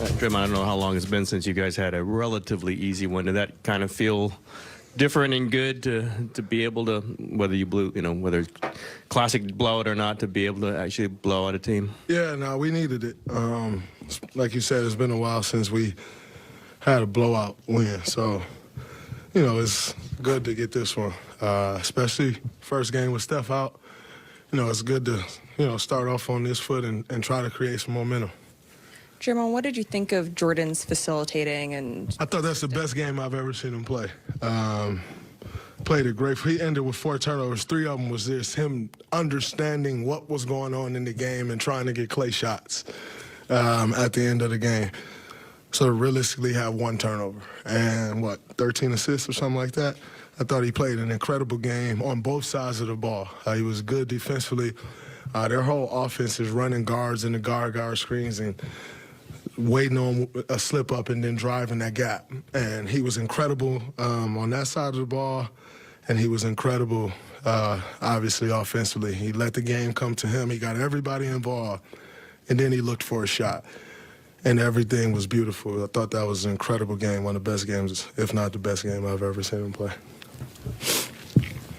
Draymond, I don't know how long it's been since you guys had a relatively easy one. Did that kind of feel different and good to be able to, whether you blew, whether it's classic blowout or not, to be able to actually blow out a team? Yeah, no, we needed it. Like you said, it's been a while since we had a blowout win. So, it's good to get this one, especially first game with Steph out. It's good to, start off on this foot and try to create some momentum. Draymond, what did you think of Jordan's facilitating? And I thought that's the best game I've ever seen him play. Played it great. He ended with 4 turnovers. 3 of them was just him understanding what was going on in the game and trying to get clay shots at the end of the game. So to realistically have 1 turnover and, 13 assists or something like that. I thought he played an incredible game on both sides of the ball. He was good defensively. Their whole offense is running guards in the guard screens and waiting on a slip up and then driving that gap. And he was incredible on that side of the ball, and he was incredible, obviously, offensively. He let the game come to him. He got everybody involved, and then he looked for a shot. And everything was beautiful. I thought that was an incredible game, one of the best games, if not the best game I've ever seen him play.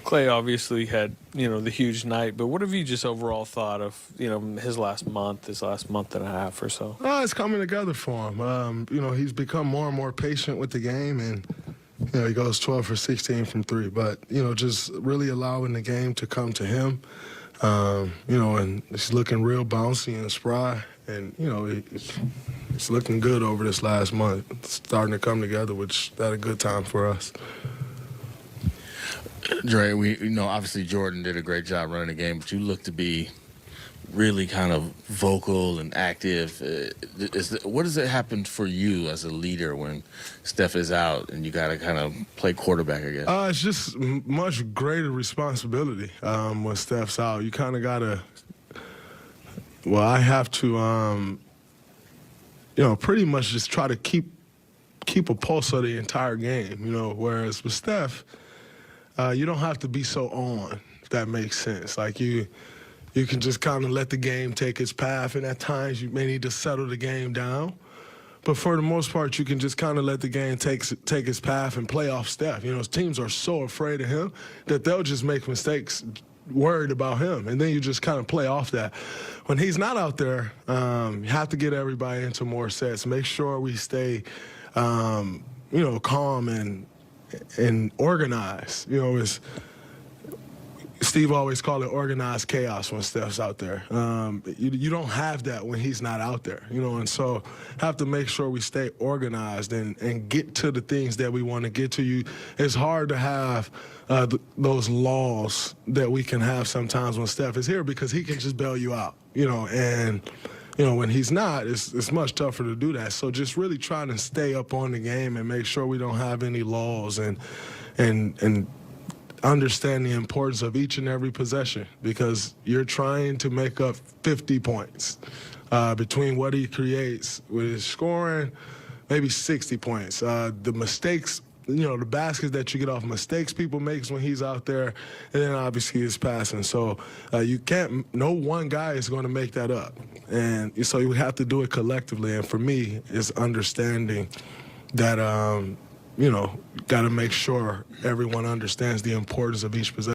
Clay obviously had, the huge night, but what have you just overall thought of, his last month and a half or so? It's coming together for him. He's become more and more patient with the game, and, he goes 12 for 16 from 3. But, just really allowing the game to come to him, and he's looking real bouncy and spry. And, it's looking good over this last month. It's starting to come together, which is a good time for us. Dre, obviously Jordan did a great job running the game, but you look to be really kind of vocal and active. What does it happen for you as a leader when Steph is out and you got to kind of play quarterback, I guess? It's just much greater responsibility when Steph's out. You kind of got to, I have to, pretty much just try to keep a pulse of the entire game, whereas with Steph, you don't have to be so on, if that makes sense. Like you can just kind of let the game take its path, and at times you may need to settle the game down. But for the most part, you can just kind of let the game take its path and play off Steph. Teams are so afraid of him that they'll just make mistakes worried about him, and then you just kind of play off that. When he's not out there, you have to get everybody into more sets. Make sure we stay, calm and organized. Steve always called it organized chaos when Steph's out there. You don't have that when he's not out there, and so have to make sure we stay organized and get to the things that we want to get to. It's hard to have those laws that we can have sometimes when Steph is here because he can just bail you out, and when he's not, it's much tougher to do that. So just really trying to stay up on the game and make sure we don't have any laws and understand the importance of each and every possession, because you're trying to make up 50 points between what he creates with his scoring, maybe 60 points. The mistakes, the baskets that you get off mistakes people makes when he's out there, and then obviously his passing. So no one guy is going to make that up. And so you have to do it collectively. And for me, it's understanding that, got to make sure everyone understands the importance of each possession.